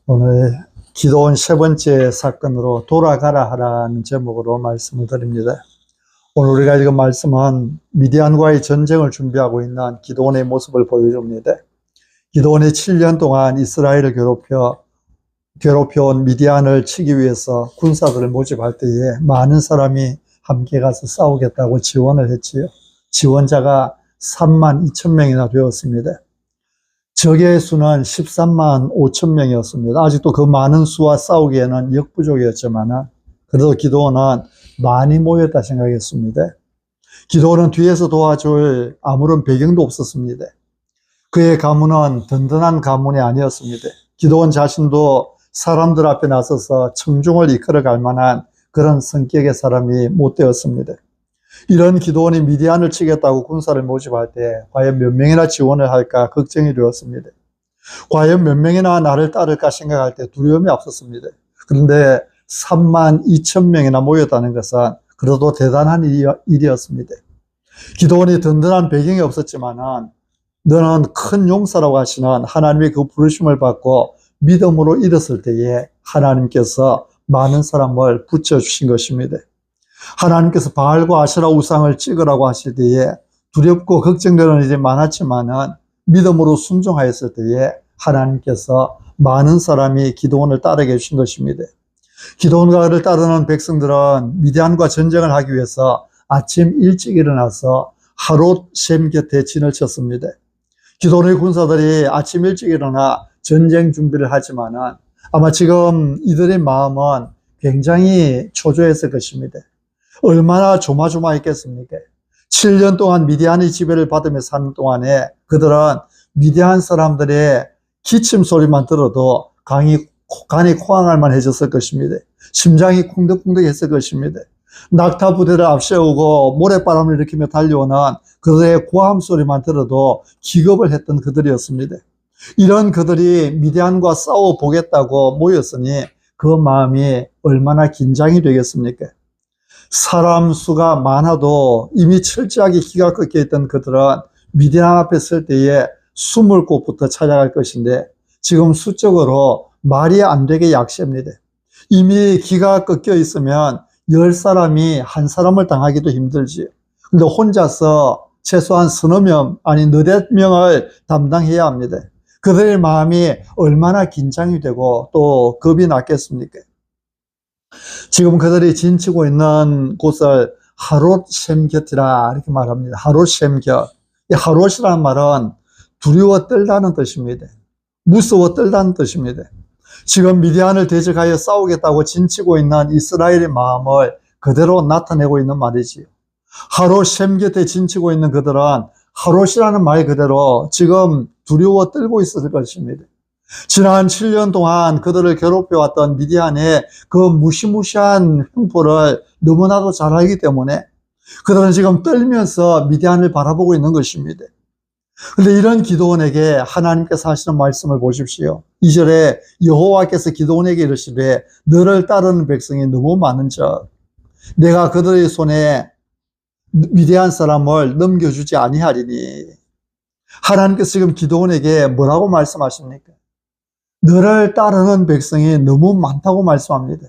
오늘 기도원 세 번째 사건으로 돌아가라 하라는 제목으로 말씀을 드립니다. 오늘 우리가 읽은 말씀은 미디안과의 전쟁을 준비하고 있는 기도원의 모습을 보여줍니다. 기도원이 7년 동안 이스라엘을 괴롭혀온 미디안을 치기 위해서 군사들을 모집할 때에 많은 사람이 함께 가서 싸우겠다고 지원을 했지요. 지원자가 3만 2천 명이나 되었습니다. 적의 수는 13만 5천 명이었습니다. 아직도 그 많은 수와 싸우기에는 역부족이었지만 그래도 기도원은 많이 모였다 생각했습니다. 기도원은 뒤에서 도와줄 아무런 배경도 없었습니다. 그의 가문은 든든한 가문이 아니었습니다. 기도원 자신도 사람들 앞에 나서서 청중을 이끌어갈 만한 그런 성격의 사람이 못 되었습니다. 이런 기도원이 미디안을 치겠다고 군사를 모집할 때 과연 몇 명이나 지원을 할까 걱정이 되었습니다. 과연 몇 명이나 나를 따를까 생각할 때 두려움이 앞섰습니다. 그런데 3만 2천 명이나 모였다는 것은 그래도 대단한 일이었습니다. 기도원이 든든한 배경이 없었지만 너는 큰 용사라고 하시는 하나님의 그 부르심을 받고 믿음으로 일었을 때에 하나님께서 많은 사람을 붙여주신 것입니다. 하나님께서 바알과 아세라 우상을 찍으라고 하실 때에 두렵고 걱정되는 일이 많았지만은 믿음으로 순종하였을 때에 하나님께서 많은 사람이 기도원을 따르게 해주신 것입니다. 기도원을 따르는 백성들은 미디안과 전쟁을 하기 위해서 아침 일찍 일어나서 하롯 셈 곁에 진을 쳤습니다. 기도원의 군사들이 아침 일찍 일어나 전쟁 준비를 하지만은 아마 지금 이들의 마음은 굉장히 초조했을 것입니다. 얼마나 조마조마했겠습니까? 7년 동안 미디안의 지배를 받으며 사는 동안에 그들은 미디안 사람들의 기침 소리만 들어도 간이 코항할 만해졌을 것입니다. 심장이 쿵덕쿵덕 했을 것입니다. 낙타 부대를 앞세우고 모래바람을 일으키며 달려오는 그들의 고함 소리만 들어도 기겁을 했던 그들이었습니다. 이런 그들이 미디안과 싸워보겠다고 모였으니 그 마음이 얼마나 긴장이 되겠습니까? 사람 수가 많아도 이미 철저하게 기가 꺾여 있던 그들은 미디안 앞에 설 때에 숨을 곳부터 찾아갈 것인데 지금 수적으로 말이 안 되게 약세입니다. 이미 기가 꺾여 있으면 10사람이 한 사람을 당하기도 힘들지. 근데 혼자서 최소한 서너 명, 아니 너댓 명을 담당해야 합니다. 그들의 마음이 얼마나 긴장이 되고 또 겁이 났겠습니까? 지금 그들이 진치고 있는 곳을 하롯 셈 곁이라 이렇게 말합니다. 하롯 셈 곁. 이 하롯이라는 말은 두려워 떨다는 뜻입니다. 무서워 떨다는 뜻입니다. 지금 미디안을 대적하여 싸우겠다고 진치고 있는 이스라엘의 마음을 그대로 나타내고 있는 말이지요. 하롯 셈 곁에 진치고 있는 그들은 하롯이라는 말 그대로 지금 두려워 떨고 있을 것입니다. 지난 7년 동안 그들을 괴롭혀왔던 미디안의 그 무시무시한 흉포를 너무나도 잘 알기 때문에 그들은 지금 떨면서 미디안을 바라보고 있는 것입니다. 그런데 이런 기도원에게 하나님께서 하시는 말씀을 보십시오. 2절에 여호와께서 기도원에게 이르시되 너를 따르는 백성이 너무 많은즉 내가 그들의 손에 미디안 사람을 넘겨주지 아니하리니. 하나님께서 지금 기도원에게 뭐라고 말씀하십니까? 너를 따르는 백성이 너무 많다고 말씀합니다.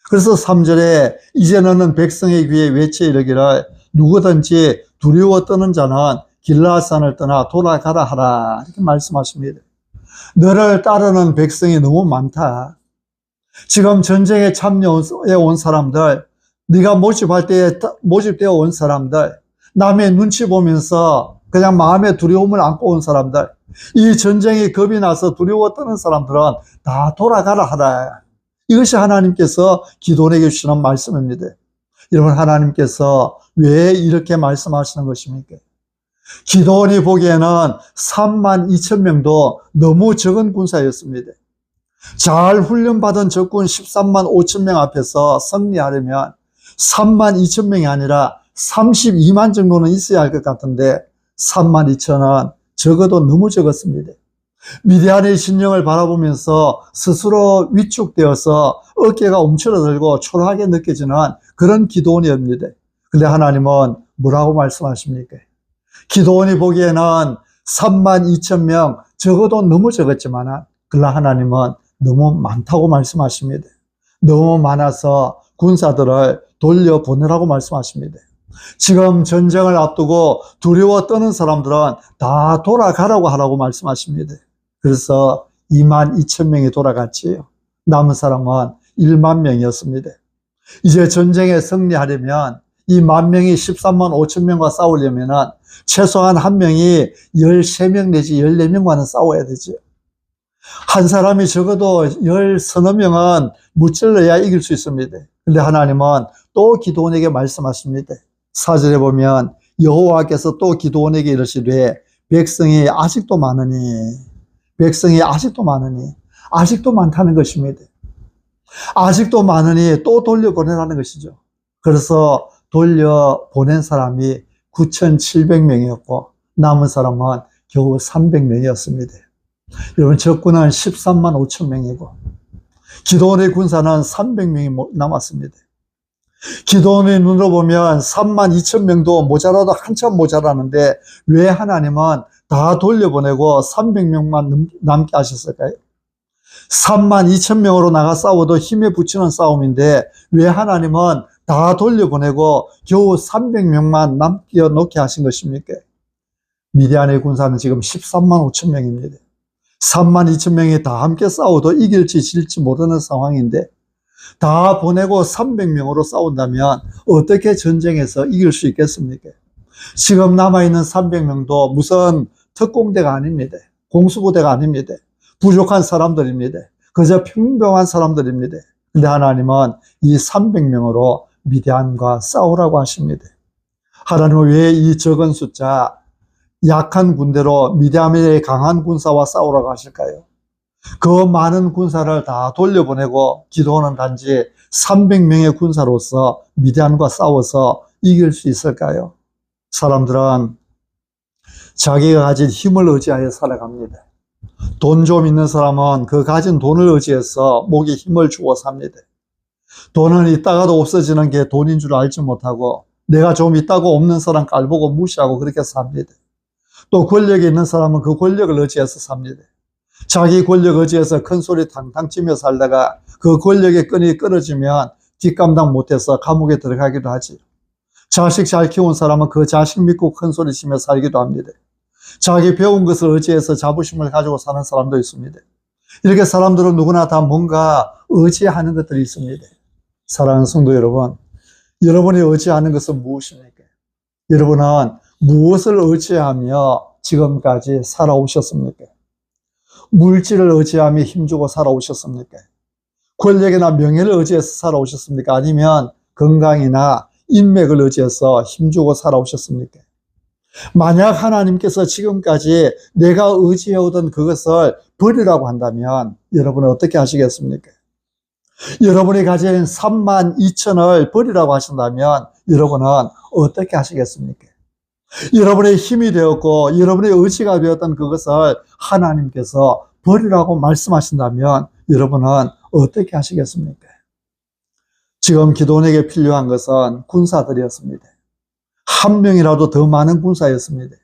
그래서 3절에 이제 너는 백성의 귀에 외쳐 이르기를 누구든지 두려워 떠는 자는 길라앗산을 떠나 돌아가라 하라 이렇게 말씀하십니다. 너를 따르는 백성이 너무 많다. 지금 전쟁에 참여해 온 사람들, 네가 모집되어 온 사람들, 남의 눈치 보면서 그냥 마음에 두려움을 안고 온 사람들, 이 전쟁에 겁이 나서 두려워 떠는 사람들은 다 돌아가라 하라. 이것이 하나님께서 기도원에게 주시는 말씀입니다. 여러분, 하나님께서 왜 이렇게 말씀하시는 것입니까? 기도원이 보기에는 3만 2천 명도 너무 적은 군사였습니다. 잘 훈련받은 적군 13만 5천 명 앞에서 승리하려면 3만 2천 명이 아니라 32만 정도는 있어야 할 것 같은데 3만 2천은 적어도 너무 적었습니다. 미디안의 진영을 바라보면서 스스로 위축되어서 어깨가 움츠러들고 초라하게 느껴지는 그런 기도원이었습니다. 그런데 하나님은 뭐라고 말씀하십니까? 기도원이 보기에는 3만 2천 명 적어도 너무 적었지만 그러나 하나님은 너무 많다고 말씀하십니다. 너무 많아서 군사들을 돌려보내라고 말씀하십니다. 지금 전쟁을 앞두고 두려워 떠는 사람들은 다 돌아가라고 하라고 말씀하십니다. 그래서 22,000명이 돌아갔지요. 남은 사람은 1만 명이었습니다. 이제 전쟁에 승리하려면 이 10,000명이 13만 5천 명과 싸우려면 최소한 한 명이 13명 내지 14명과는 싸워야 되죠. 한 사람이 적어도 10서너 명은 무찔러야 이길 수 있습니다. 그런데 하나님은 또 기드온에게 말씀하십니다. 4절에 보면 여호와께서 또 기드온에게 이르시되 백성이 아직도 많으니 아직도 많다는 것입니다. 아직도 많으니 또 돌려보내라는 것이죠. 그래서 돌려보낸 사람이 9,700명이었고 남은 사람은 겨우 300명이었습니다. 여러분, 적군은 13만 5천 명이고 기드온의 군사는 300명이 남았습니다. 기드온의 눈으로 보면 3만 2천 명도 모자라도 한참 모자라는데 왜 하나님은 다 돌려보내고 300명만 남게 하셨을까요? 3만 2천 명으로 나가 싸워도 힘에 부치는 싸움인데 왜 하나님은 다 돌려보내고 겨우 300명만 남겨놓게 하신 것입니까? 미디안의 군사는 지금 13만 5천 명입니다. 3만 2천 명이 다 함께 싸워도 이길지 질지 모르는 상황인데 다 보내고 300명으로 싸운다면 어떻게 전쟁에서 이길 수 있겠습니까? 지금 남아있는 300명도 무슨 특공대가 아닙니다. 공수부대가 아닙니다. 부족한 사람들입니다. 그저 평범한 사람들입니다. 근데 하나님은 이 300명으로 미디안과 싸우라고 하십니다. 하나님은 왜 이 적은 숫자, 약한 군대로 미디안의 강한 군사와 싸우라고 하실까요? 그 많은 군사를 다 돌려보내고 기드온은 단지 300명의 군사로서 미디안과 싸워서 이길 수 있을까요? 사람들은 자기가 가진 힘을 의지하여 살아갑니다. 돈 좀 있는 사람은 그 가진 돈을 의지해서 목에 힘을 주어 삽니다. 돈은 있다가도 없어지는 게 돈인 줄 알지 못하고 내가 좀 있다고 없는 사람 깔보고 무시하고 그렇게 삽니다. 또 권력이 있는 사람은 그 권력을 의지해서 삽니다. 자기 권력 의지해서 큰 소리 탕탕 치며 살다가 그 권력의 끈이 끊어지면 뒷감당 못해서 감옥에 들어가기도 하지. 자식 잘 키운 사람은 그 자식 믿고 큰 소리 치며 살기도 합니다. 자기 배운 것을 의지해서 자부심을 가지고 사는 사람도 있습니다. 이렇게 사람들은 누구나 다 뭔가 의지하는 것들이 있습니다. 사랑하는 성도 여러분, 여러분이 의지하는 것은 무엇입니까? 여러분은 무엇을 의지하며 지금까지 살아오셨습니까? 물질을 의지하며 힘주고 살아오셨습니까? 권력이나 명예를 의지해서 살아오셨습니까? 아니면 건강이나 인맥을 의지해서 힘주고 살아오셨습니까? 만약 하나님께서 지금까지 내가 의지해오던 그것을 버리라고 한다면 여러분은 어떻게 하시겠습니까? 여러분이 가진 3만 2천을 버리라고 하신다면 여러분은 어떻게 하시겠습니까? 여러분의 힘이 되었고 여러분의 의지가 되었던 그것을 하나님께서 버리라고 말씀하신다면 여러분은 어떻게 하시겠습니까? 지금 기드온에게 필요한 것은 군사들이었습니다. 한 명이라도 더 많은 군사였습니다.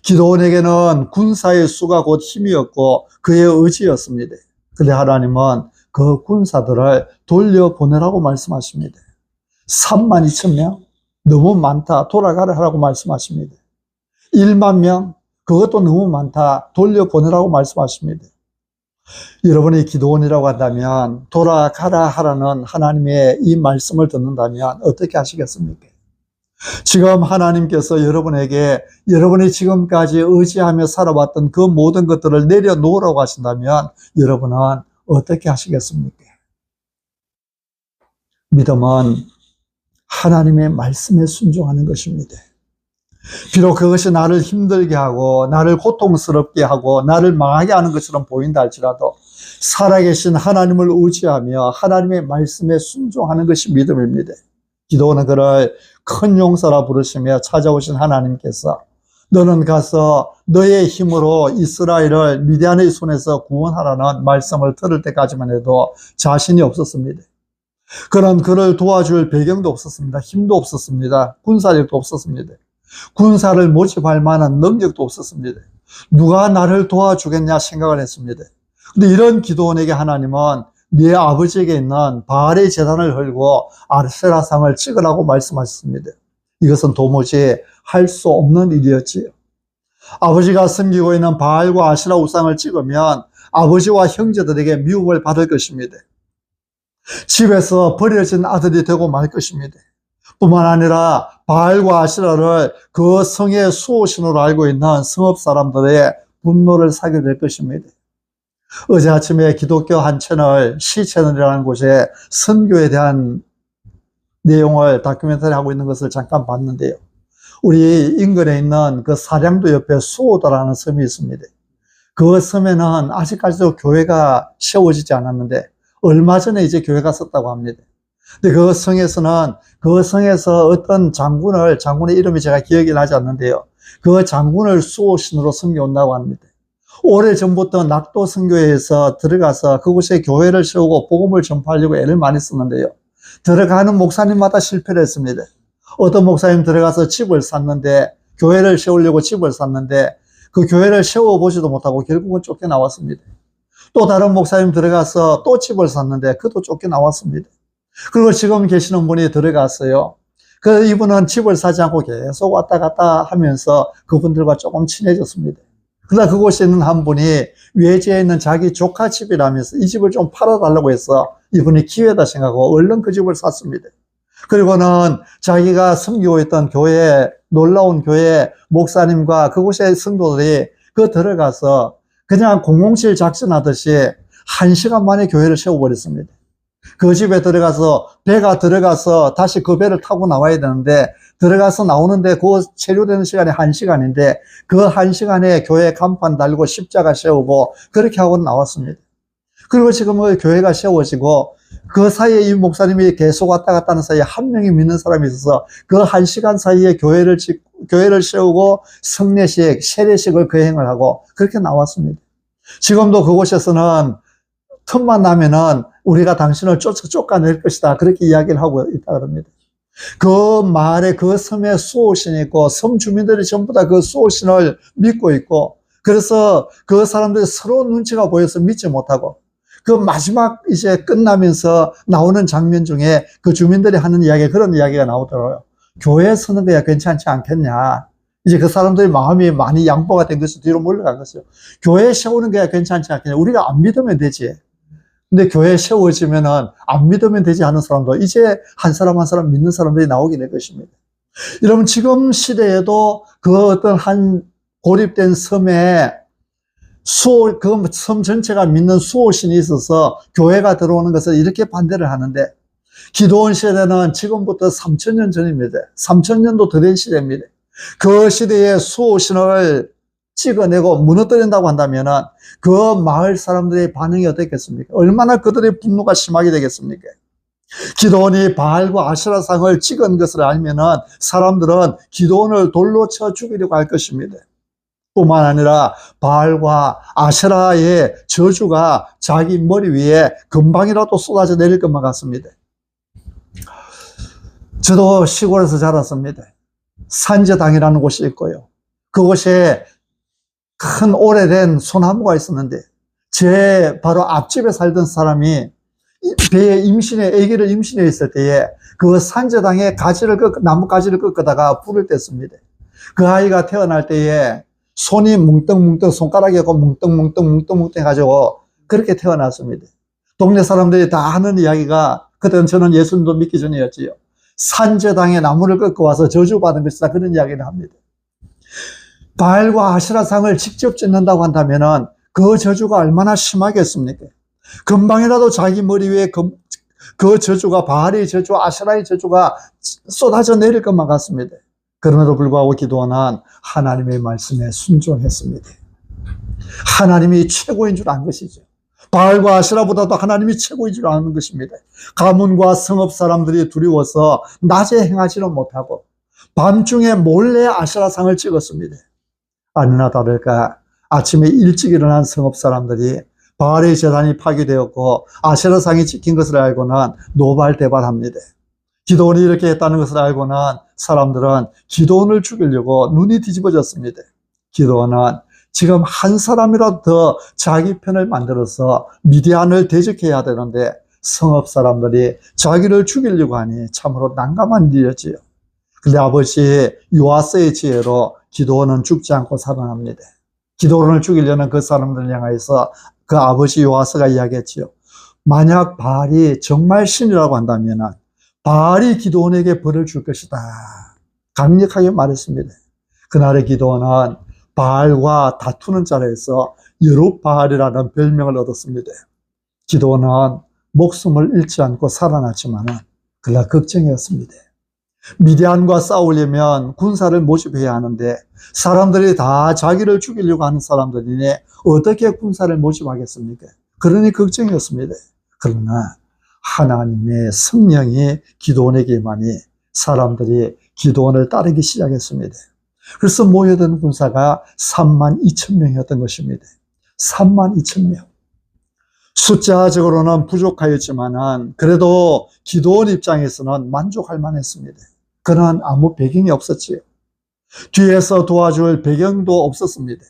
기드온에게는 군사의 수가 곧 힘이었고 그의 의지였습니다. 그런데 하나님은 그 군사들을 돌려보내라고 말씀하십니다. 3만 2천 명? 너무 많다. 돌아가라 하라고 말씀하십니다. 1만 명? 그것도 너무 많다. 돌려보내라고 말씀하십니다. 여러분이 기드온이라고 한다면 돌아가라 하라는 하나님의 이 말씀을 듣는다면 어떻게 하시겠습니까? 지금 하나님께서 여러분에게 여러분이 지금까지 의지하며 살아왔던 그 모든 것들을 내려놓으라고 하신다면 여러분은 어떻게 하시겠습니까? 믿음은 하나님의 말씀에 순종하는 것입니다. 비록 그것이 나를 힘들게 하고 나를 고통스럽게 하고 나를 망하게 하는 것처럼 보인다 할지라도 살아계신 하나님을 의지하며 하나님의 말씀에 순종하는 것이 믿음입니다. 기도는 그를 큰 용사라 부르시며 찾아오신 하나님께서 너는 가서 너의 힘으로 이스라엘을 미디안의 손에서 구원하라는 말씀을 들을 때까지만 해도 자신이 없었습니다. 그런 그를 도와줄 배경도 없었습니다. 힘도 없었습니다. 군사력도 없었습니다. 군사를 모집할 만한 능력도 없었습니다. 누가 나를 도와주겠냐 생각을 했습니다. 근데 이런 기도원에게 하나님은 네 아버지에게 있는 바알의 제단을 헐고 아세라상을 찍으라고 말씀하셨습니다. 이것은 도무지 할 수 없는 일이었지요. 아버지가 섬기고 있는 바알과 아세라 우상을 찍으면 아버지와 형제들에게 미움을 받을 것입니다. 집에서 버려진 아들이 되고 말 것입니다. 뿐만 아니라 바알과 아세라를 그 성의 수호신으로 알고 있는 성읍 사람들의 분노를 사게 될 것입니다. 어제 아침에 기독교 한 채널, 시채널이라는 곳에 선교에 대한 내용을 다큐멘터리 하고 있는 것을 잠깐 봤는데요. 우리 인근에 있는 그 사량도 옆에 수오다라는 섬이 있습니다. 그 섬에는 아직까지도 교회가 세워지지 않았는데 얼마 전에 이제 교회가 섰다고 합니다. 근데 그 성에서 어떤 장군의 이름이 제가 기억이 나지 않는데요. 그 장군을 수호신으로 섬겨온다고 합니다. 오래전부터 낙도 선교회에서 들어가서 그곳에 교회를 세우고 복음을 전파하려고 애를 많이 썼는데요. 들어가는 목사님마다 실패를 했습니다. 어떤 목사님 들어가서 집을 샀는데, 교회를 세우려고 집을 샀는데 그 교회를 세워보지도 못하고 결국은 쫓겨나왔습니다. 또 다른 목사님 들어가서 또 집을 샀는데 그도 쫓겨나왔습니다. 그리고 지금 계시는 분이 들어갔어요. 그 이분은 집을 사지 않고 계속 왔다 갔다 하면서 그분들과 조금 친해졌습니다. 그러나 그곳에 있는 한 분이 외지에 있는 자기 조카 집이라면서 이 집을 좀 팔아달라고 해서 이분이 기회다 생각하고 얼른 그 집을 샀습니다. 그리고는 자기가 섬기고 있던 교회, 놀라운 교회 목사님과 그곳의 성도들이 들어가서 그냥 007 작전하듯이 1시간 만에 교회를 세워버렸습니다. 그 집에 들어가서 배가 들어가서 다시 그 배를 타고 나와야 되는데 들어가서 나오는데 그 체류되는 시간이 1시간인데 그 1시간에 교회 간판 달고 십자가 세우고 그렇게 하고 나왔습니다. 그리고 지금 그 교회가 세워지고 그 사이에 이 목사님이 계속 왔다 갔다 하는 사이에 한 명이 믿는 사람이 있어서 그 1시간 사이에 교회를 세우고 성례식, 세례식을 거행을 하고 그렇게 나왔습니다. 지금도 그곳에서는 틈만 나면은 우리가 당신을 쫓아낼 것이다. 그렇게 이야기를 하고 있다 그럽니다. 그 마을에 그 섬에 수호신이 있고 섬 주민들이 전부 다 그 수호신을 믿고 있고 그래서 그 사람들이 서로 눈치가 보여서 믿지 못하고 그 마지막 이제 끝나면서 나오는 장면 중에 그 주민들이 하는 이야기, 그런 이야기가 나오더라고요. 교회에 서는 거야 괜찮지 않겠냐. 이제 그 사람들의 마음이 많이 양보가 된 것이 뒤로 물러간 것이요. 교회에 세우는 거야 괜찮지 않겠냐. 우리가 안 믿으면 되지. 근데 교회에 세워지면은 안 믿으면 되지 하는 사람도 이제 한 사람 한 사람 믿는 사람들이 나오게 될 것입니다. 여러분 지금 시대에도 그 어떤 한 고립된 섬에 그 섬 전체가 믿는 수호신이 있어서 교회가 들어오는 것을 이렇게 반대를 하는데 기도원 시대는 지금부터 3000년 전입니다. 3000년도 더 된 시대입니다. 그 시대에 수호신을 찍어내고 무너뜨린다고 한다면은 그 마을 사람들의 반응이 어떻겠습니까? 얼마나 그들의 분노가 심하게 되겠습니까? 기도원이 바알과 아세라상을 찍은 것을 알면은 사람들은 기도원을 돌로 쳐 죽이려고 할 것입니다. 뿐만 아니라 바알과 아세라의 저주가 자기 머리 위에 금방이라도 쏟아져 내릴 것만 같습니다. 저도 시골에서 자랐습니다. 산제당이라는 곳이 있고요. 그곳에 큰 오래된 소나무가 있었는데 제 바로 앞집에 살던 사람이 배에 아기를 임신해 있을 때에 그 산제당에 나무 가지를 꺾다가 불을 뗐습니다. 그 아이가 태어날 때에 손이 뭉뚱뭉뚱 손가락이고 뭉뚱뭉뚱 해가지고 그렇게 태어났습니다. 동네 사람들이 다 하는 이야기가 그때는 저는 예수님도 믿기 전이었지요. 산제당에 나무를 꺾어 와서 저주받은 것이다. 그런 이야기를 합니다. 바알과 아세라상을 직접 짓는다고 한다면은 그 저주가 얼마나 심하겠습니까? 금방이라도 자기 머리 위에 그 저주가 바알의 저주, 아세라의 저주가 쏟아져 내릴 것만 같습니다. 그럼에도 불구하고 기도원은 하나님의 말씀에 순종했습니다. 하나님이 최고인 줄 안 것이죠. 바알과 아세라보다도 하나님이 최고인 줄 아는 것입니다. 가문과 성읍 사람들이 두려워서 낮에 행하지는 못하고 밤중에 몰래 아세라상을 찍었습니다. 아니나 다를까 아침에 일찍 일어난 성읍 사람들이 바알의 제단이 파괴되었고 아세라상이 찍힌 것을 알고는 노발대발합니다. 기도원이 이렇게 했다는 것을 알고는 사람들은 기도원을 죽이려고 눈이 뒤집어졌습니다. 기도원은 지금 한 사람이라도 더 자기 편을 만들어서 미디안을 대적해야 되는데 성읍 사람들이 자기를 죽이려고 하니 참으로 난감한 일이었지요. 근데 아버지 요아스의 지혜로 기드온은 죽지 않고 살아납니다. 기드온을 죽이려는 그 사람들을 향해서 그 아버지 요아스가 이야기했지요. 만약 바알이 정말 신이라고 한다면 바알이 기드온에게 벌을 줄 것이다. 강력하게 말했습니다. 그날의 기드온은 바알과 다투는 자리에서 여룻바알이라는 별명을 얻었습니다. 기드온은 목숨을 잃지 않고 살아났지만 그러나 걱정이었습니다. 미디안과 싸우려면 군사를 모집해야 하는데 사람들이 다 자기를 죽이려고 하는 사람들이니 어떻게 군사를 모집하겠습니까? 그러니 걱정이었습니다. 그러나 하나님의 성령이 기드온에게 임하니 사람들이 기드온을 따르기 시작했습니다. 그래서 모여든 군사가 32,000명이었던 것입니다. 32,000명. 숫자적으로는 부족하였지만 그래도 기드온 입장에서는 만족할 만했습니다. 그는 아무 배경이 없었지요. 뒤에서 도와줄 배경도 없었습니다.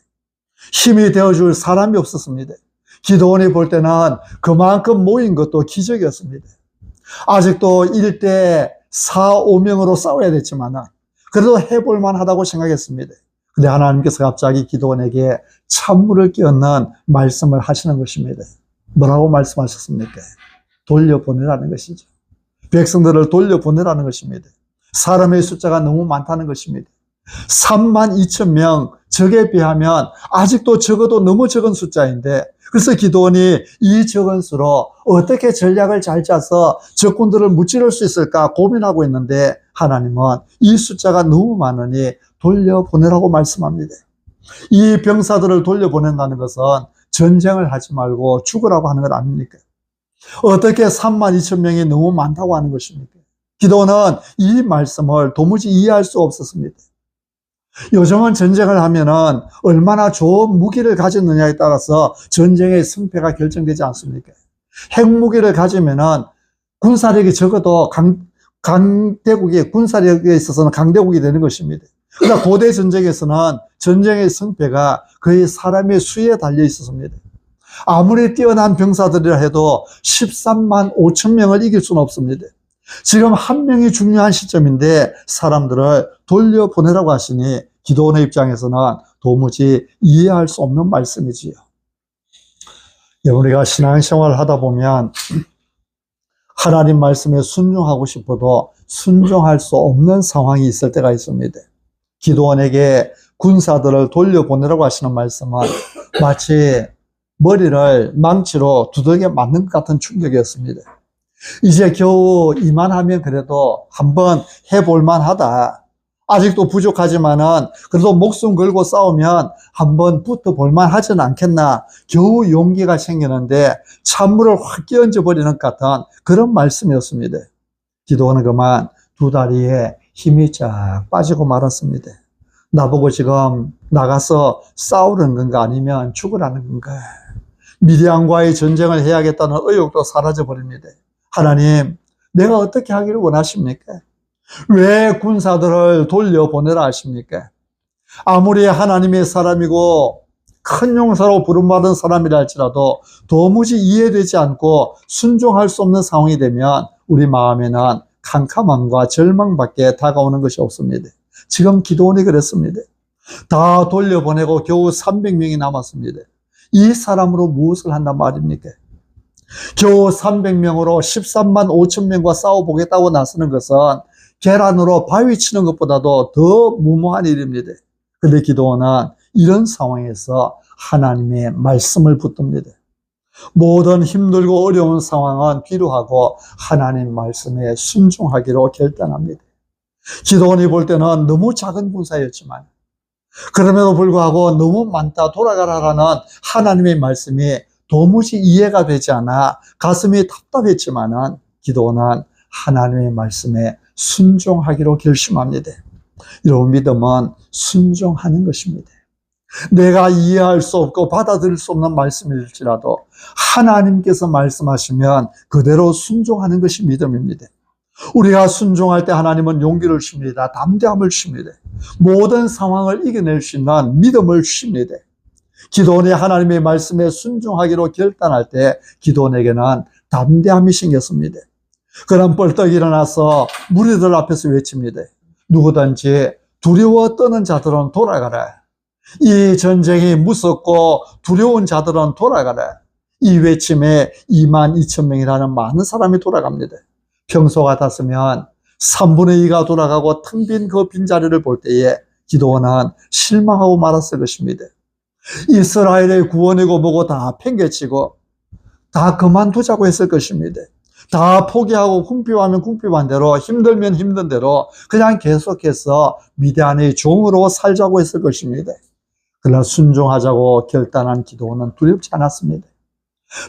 힘이 되어줄 사람이 없었습니다. 기드온이 볼 때는 그만큼 모인 것도 기적이었습니다. 아직도 1대 4, 5명으로 싸워야 됐지만 그래도 해볼 만하다고 생각했습니다. 근데 하나님께서 갑자기 기드온에게 찬물을 끼얹는 말씀을 하시는 것입니다. 뭐라고 말씀하셨습니까? 돌려보내라는 것이죠. 백성들을 돌려보내라는 것입니다. 사람의 숫자가 너무 많다는 것입니다. 32,000명, 적에 비하면 아직도 적어도 너무 적은 숫자인데 그래서 기드온이 이 적은 수로 어떻게 전략을 잘 짜서 적군들을 무찌를 수 있을까 고민하고 있는데 하나님은 이 숫자가 너무 많으니 돌려보내라고 말씀합니다. 이 병사들을 돌려보낸다는 것은 전쟁을 하지 말고 죽으라고 하는 것 아닙니까? 어떻게 32,000명이 너무 많다고 하는 것입니까? 기드온은 이 말씀을 도무지 이해할 수 없었습니다. 요즘은 전쟁을 하면은 얼마나 좋은 무기를 가졌느냐에 따라서 전쟁의 승패가 결정되지 않습니까? 핵무기를 가지면은 군사력이 적어도 강대국이 군사력에 있어서는 강대국이 되는 것입니다. 그러나 고대 전쟁에서는 전쟁의 승패가 거의 사람의 수에 달려 있었습니다. 아무리 뛰어난 병사들이라 해도 13만 5천 명을 이길 수는 없습니다. 지금 한 명이 중요한 시점인데 사람들을 돌려보내라고 하시니 기드온의 입장에서는 도무지 이해할 수 없는 말씀이지요. 우리가 신앙생활을 하다 보면 하나님 말씀에 순종하고 싶어도 순종할 수 없는 상황이 있을 때가 있습니다. 기드온에게 군사들을 돌려보내라고 하시는 말씀은 마치 머리를 망치로 두들겨 맞는 것 같은 충격이었습니다. 이제 겨우 이만하면 그래도 한번 해볼 만하다. 아직도 부족하지만은 그래도 목숨 걸고 싸우면 한번 붙어볼 만하지는 않겠나. 겨우 용기가 생기는데 찬물을 확 끼얹어 버리는 것 같은 그런 말씀이었습니다. 기드온은 그만 두 다리에 힘이 쫙 빠지고 말았습니다. 나보고 지금 나가서 싸우는 건가 아니면 죽으라는 건가. 미디안과의 전쟁을 해야겠다는 의욕도 사라져 버립니다. 하나님, 내가 어떻게 하기를 원하십니까? 왜 군사들을 돌려보내라 하십니까? 아무리 하나님의 사람이고 큰 용사로 부름받은 사람이라 할지라도 도무지 이해되지 않고 순종할 수 없는 상황이 되면 우리 마음에는 캄캄함과 절망밖에 다가오는 것이 없습니다. 지금 기드온이 그랬습니다. 다 돌려보내고 겨우 300명이 남았습니다. 이 사람으로 무엇을 한단 말입니까? 겨우 300명으로 13만 5천 명과 싸워보겠다고 나서는 것은 계란으로 바위 치는 것보다도 더 무모한 일입니다. 그런데 기드온은 이런 상황에서 하나님의 말씀을 붙듭니다. 모든 힘들고 어려운 상황은 비루하고 하나님 말씀에 순종하기로 결단합니다. 기드온이 볼 때는 너무 작은 군사였지만 그럼에도 불구하고 너무 많다 돌아가라라는 하나님의 말씀이 도무지 이해가 되지 않아 가슴이 답답했지만은 기드온은 하나님의 말씀에 순종하기로 결심합니다. 여러분, 믿음은 순종하는 것입니다. 내가 이해할 수 없고 받아들일 수 없는 말씀일지라도 하나님께서 말씀하시면 그대로 순종하는 것이 믿음입니다. 우리가 순종할 때 하나님은 용기를 주십니다. 담대함을 주십니다. 모든 상황을 이겨낼 수 있는 믿음을 주십니다. 기도원이 하나님의 말씀에 순종하기로 결단할 때 기도원에게는 담대함이 생겼습니다. 그럼 벌떡 일어나서 무리들 앞에서 외칩니다. 누구든지 두려워 떠는 자들은 돌아가라. 이 전쟁이 무섭고 두려운 자들은 돌아가라. 이 외침에 22,000명이라는 많은 사람이 돌아갑니다. 평소 같았으면 3분의 2가 돌아가고 텅 빈 그 빈자리를 볼 때에 기도원은 실망하고 말았을 것입니다. 이스라엘의 구원이고 뭐고 다 팽개치고 다 그만두자고 했을 것입니다. 다 포기하고 궁핍하면 궁핍한 대로, 힘들면 힘든 대로 그냥 계속해서 미디안의 종으로 살자고 했을 것입니다. 그러나 순종하자고 결단한 기도원은 두렵지 않았습니다.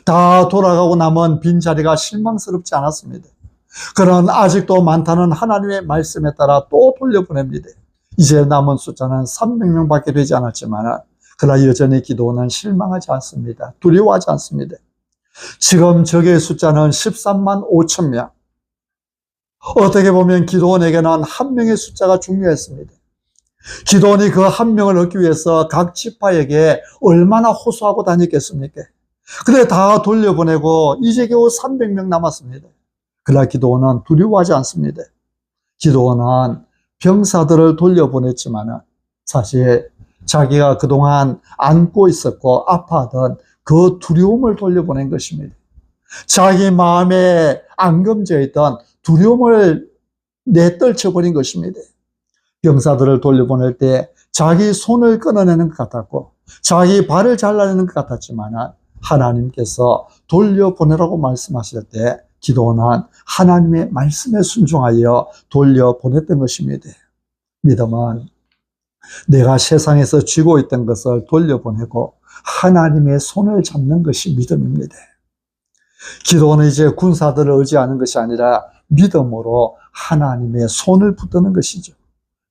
다 돌아가고 남은 빈자리가 실망스럽지 않았습니다. 그러나 아직도 많다는 하나님의 말씀에 따라 또 돌려보냅니다. 이제 남은 숫자는 300명밖에 되지 않았지만 그러나 여전히 기도원은 실망하지 않습니다. 두려워하지 않습니다. 지금 적의 숫자는 13만 5천 명. 어떻게 보면 기도원에게는 한 명의 숫자가 중요했습니다. 기도원이 그 한 명을 얻기 위해서 각 지파에게 얼마나 호소하고 다녔겠습니까? 근데 다 돌려보내고 이제 겨우 300명 남았습니다. 그러나 기도원은 두려워하지 않습니다. 기도원은 병사들을 돌려보냈지만 사실 자기가 그동안 안고 있었고 아파하던 그 두려움을 돌려보낸 것입니다. 자기 마음에 앙금져 있던 두려움을 내떨쳐버린 것입니다. 병사들을 돌려보낼 때 자기 손을 끊어내는 것 같았고 자기 발을 잘라내는 것 같았지만 하나님께서 돌려보내라고 말씀하실 때 기도원은 하나님의 말씀에 순종하여 돌려보냈던 것입니다. 믿음은 내가 세상에서 쥐고 있던 것을 돌려보내고 하나님의 손을 잡는 것이 믿음입니다. 기도는 이제 군사들을 의지하는 것이 아니라 믿음으로 하나님의 손을 붙드는 것이죠.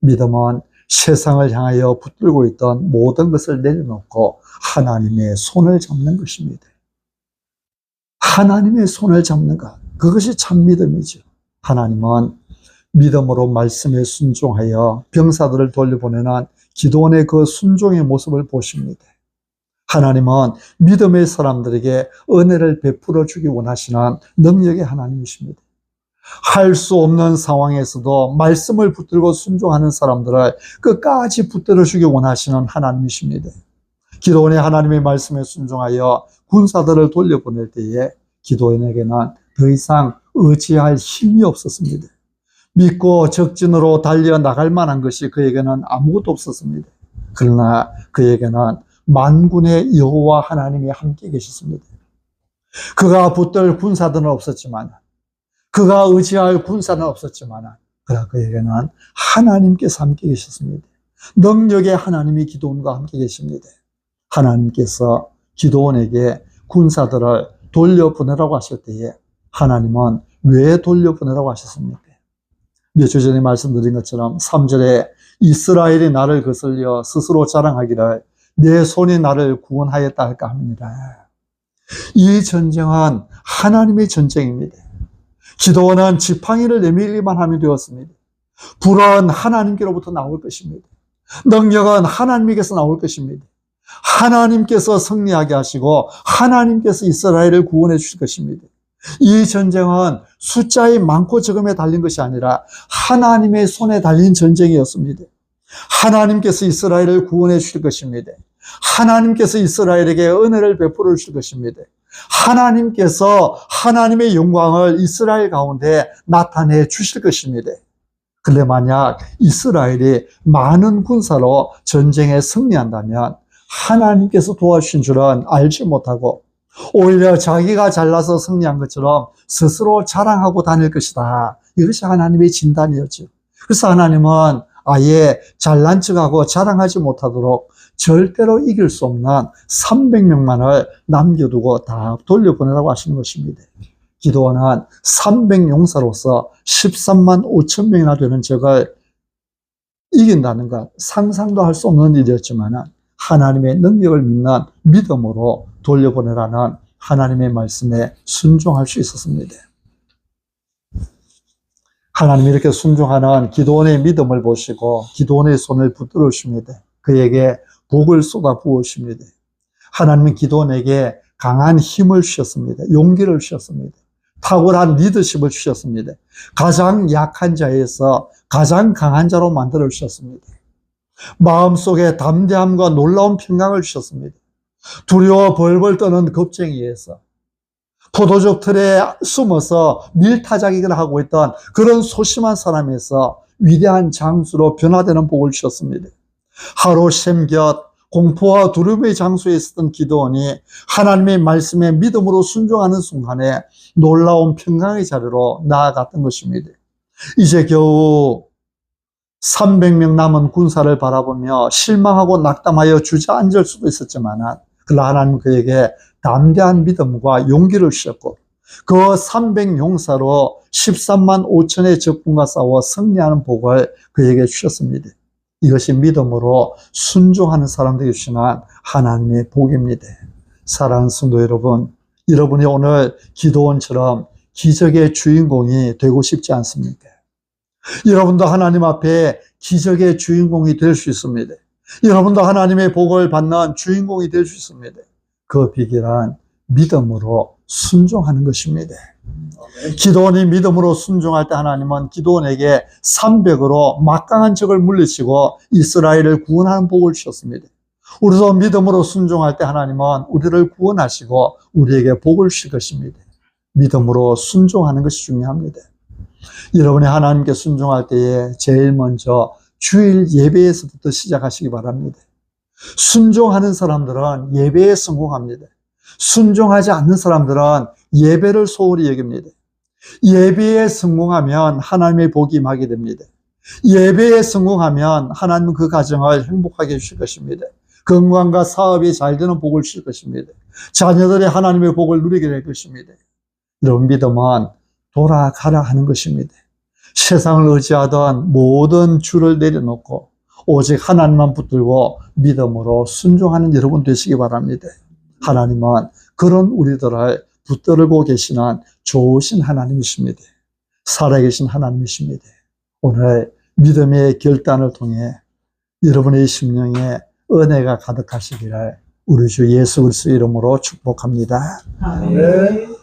믿음은 세상을 향하여 붙들고 있던 모든 것을 내려놓고 하나님의 손을 잡는 것입니다. 하나님의 손을 잡는 것, 그것이 참 믿음이죠. 하나님은 믿음으로 말씀에 순종하여 병사들을 돌려보내는 기도원의 그 순종의 모습을 보십니다. 하나님은 믿음의 사람들에게 은혜를 베풀어 주기 원하시는 능력의 하나님이십니다. 할 수 없는 상황에서도 말씀을 붙들고 순종하는 사람들을 끝까지 붙들어 주기 원하시는 하나님이십니다. 기도원이 하나님의 말씀에 순종하여 군사들을 돌려보낼 때에 기도원에게는 더 이상 의지할 힘이 없었습니다. 믿고 적진으로 달려나갈 만한 것이 그에게는 아무것도 없었습니다. 그러나 그에게는 만군의 여호와 하나님이 함께 계셨습니다. 그가 붙들 군사들은 없었지만, 그가 의지할 군사는 없었지만, 그러나 그에게는 하나님께서 함께 계셨습니다. 능력의 하나님이 기도원과 함께 계십니다. 하나님께서 기도원에게 군사들을 돌려보내라고 하실 때에 하나님은 왜 돌려보내라고 하셨습니까? 몇 주 전에 말씀드린 것처럼 3절에 이스라엘이 나를 거슬려 스스로 자랑하기를 내 손이 나를 구원하였다 할까 합니다. 이 전쟁은 하나님의 전쟁입니다. 기도원은 지팡이를 내밀기만 하면 되었습니다. 불은 하나님께로부터 나올 것입니다. 능력은 하나님께서 나올 것입니다. 하나님께서 승리하게 하시고 하나님께서 이스라엘을 구원해 주실 것입니다. 이 전쟁은 숫자의 많고 적음에 달린 것이 아니라 하나님의 손에 달린 전쟁이었습니다. 하나님께서 이스라엘을 구원해 주실 것입니다. 하나님께서 이스라엘에게 은혜를 베풀어 주실 것입니다. 하나님께서 하나님의 영광을 이스라엘 가운데 나타내 주실 것입니다. 그런데 만약 이스라엘이 많은 군사로 전쟁에 승리한다면 하나님께서 도와주신 줄은 알지 못하고 오히려 자기가 잘나서 승리한 것처럼 스스로 자랑하고 다닐 것이다. 이것이 하나님의 진단이었죠. 그래서 하나님은 아예 잘난 척하고 자랑하지 못하도록 절대로 이길 수 없는 300명만을 남겨두고 다 돌려보내라고 하시는 것입니다. 기도원은 300용사로서 13만 5천 명이나 되는 적을 이긴다는 것, 상상도 할 수 없는 일이었지만 하나님의 능력을 믿는 믿음으로 돌려보내라는 하나님의 말씀에 순종할 수 있었습니다. 하나님이 이렇게 순종하는 기도원의 믿음을 보시고 기도원의 손을 붙들어 주십니다. 그에게 복을 쏟아 부으십니다. 하나님은 기도원에게 강한 힘을 주셨습니다. 용기를 주셨습니다. 탁월한 리더십을 주셨습니다. 가장 약한 자에서 가장 강한 자로 만들어 주셨습니다. 마음속에 담대함과 놀라운 평강을 주셨습니다. 두려워 벌벌 떠는 겁쟁이에서 포도적 틀에 숨어서 밀타작익을 하고 있던 그런 소심한 사람에서 위대한 장수로 변화되는 복을 주셨습니다. 하루 샘곁 공포와 두려움의 장소에 있었던 기도원이 하나님의 말씀에 믿음으로 순종하는 순간에 놀라운 평강의 자리로 나아갔던 것입니다. 이제 겨우 300명 남은 군사를 바라보며 실망하고 낙담하여 주저앉을 수도 있었지만, 그러나 하나님은 그에게 담대한 믿음과 용기를 주셨고, 그 300용사로 13만 5천의 적군과 싸워 승리하는 복을 그에게 주셨습니다. 이것이 믿음으로 순종하는 사람들에게 주시는 하나님의 복입니다. 사랑하는 성도 여러분, 여러분이 오늘 기도원처럼 기적의 주인공이 되고 싶지 않습니까? 여러분도 하나님 앞에 기적의 주인공이 될 수 있습니다. 여러분도 하나님의 복을 받는 주인공이 될 수 있습니다. 그 비결은 믿음으로 순종하는 것입니다. 기도원이 믿음으로 순종할 때 하나님은 기도원에게 300으로 막강한 적을 물리치고 이스라엘을 구원하는 복을 주셨습니다. 우리도 믿음으로 순종할 때 하나님은 우리를 구원하시고 우리에게 복을 주실 것입니다. 믿음으로 순종하는 것이 중요합니다. 여러분이 하나님께 순종할 때에 제일 먼저 주일 예배에서부터 시작하시기 바랍니다. 순종하는 사람들은 예배에 성공합니다. 순종하지 않는 사람들은 예배를 소홀히 여깁니다. 예배에 성공하면 하나님의 복이 임하게 됩니다. 예배에 성공하면 하나님은 그 가정을 행복하게 해주실 것입니다. 건강과 사업이 잘 되는 복을 주실 것입니다. 자녀들의 하나님의 복을 누리게 될 것입니다. 여러분, 믿음은 돌아가라 하는 것입니다. 세상을 의지하던 모든 주를 내려놓고 오직 하나님만 붙들고 믿음으로 순종하는 여러분 되시기 바랍니다. 하나님은 그런 우리들을 붙들고 계시는 좋으신 하나님이십니다. 살아계신 하나님이십니다. 오늘 믿음의 결단을 통해 여러분의 심령에 은혜가 가득하시기를 우리 주 예수 그리스도 이름으로 축복합니다. 아멘.